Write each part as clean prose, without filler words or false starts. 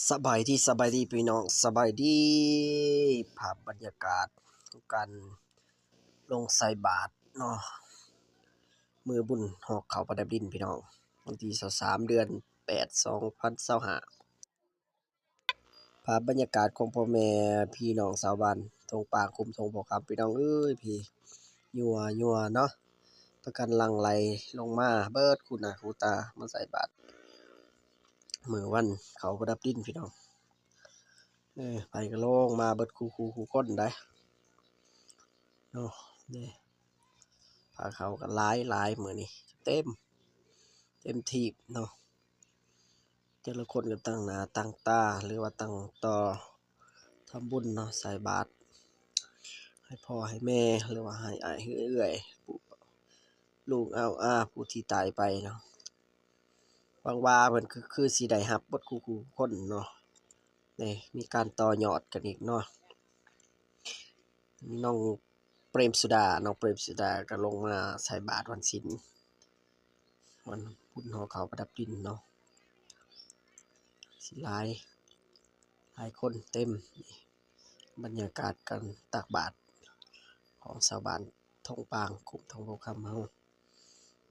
สบายดีพี่น้องสบายดีภาพบรรยากาศของการลงใส่บาตรเนาะมือบุญหอกเขาประดับดินพี่น้องวันที่23เดือน8 2025ภาพบรรยากาศของพ่อแม่พี่น้องชาวบ้านทงปางคุมทงบ่คำพี่น้องเอ้ยพี่ยัวเนาะประกันหลั่งไหลลงมาเบิดคุณหน้าคูตามาใส่บาตรมื้อวันเขาประดับดินพี่น้องไปก็ลงมาเบิดคู่คนได้เนาะนี่พาเขากันหลายมื้อนี้เต็มที่เนาะแต่ละคนก็ตั้งหน้าตั้งตาหรือว่าตั้งต่อทำบุญเนาะใส่บาตรให้พ่อให้แม่หรือว่าให้อ้ายให้เอื้อยผู้ลูกอาผู้ที่ตายไปเนาะหวังว่าเพิ่นคือสิได้รับเบิดคู่คนเนาะนี่มีการต่อยอดกันอีกเนาะมีน้องเปรมสุดาก็ลงมาใส่บาตรวันศีลวันบุญหอเขาประดับดินเนาะสิหลายคนเต็มบรรยากาศการตักบาตรของชาวบ้านทงปางกลุ่มทงโบคำเฮา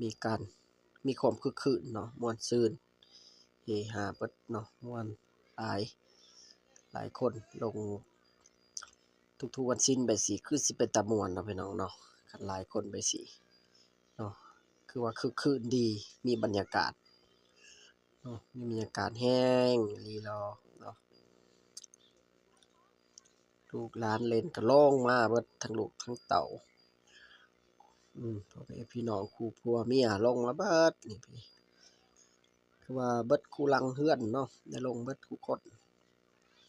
มีความคึกคืนเนาะม่วนซื่นเฮฮาเบิดเนาะม่วนหลายหลายคนลงทุกๆวันศีลไปสิคือสิเป็นตาม่วนเนาะพี่น้องเนาะคันหลายคนไปสิเนาะคือว่าคึกคืนดีมีบรรยากาศเนาะมีบรรยากาศแห้งลีลอเนาะลูกหลานเล่นก็ลงมาเบิดทั้งลูกทั้งเต้าพ่อแม่พี่น้องคู่ผัวเมียลงมาเบิดนี่พี่คือว่าเบิดคู่หลังเฮือนเนาะได้ลงเบิดทุกคน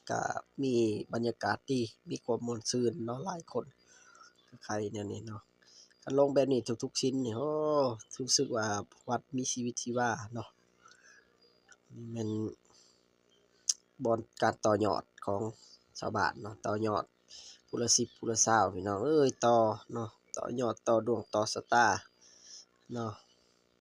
ก็มีบรรยากาศดีมีความม่วนซื่นเนาะหลายคนคือใครแนวนี้เนาะคันลงแบบนี้ทุกๆชิ้นนี่โอ้รู้สึกว่าวัดมีชีวิตชีวาเนาะนี่แม่นบ่อนการต่อยอดของชาวบ้านเนาะต่อยอดผู้ละ10ผู้ละ20พี่น้องเอ้ยต่อเนาะต่อยอดต่อดวงต่อชะตาเนาะ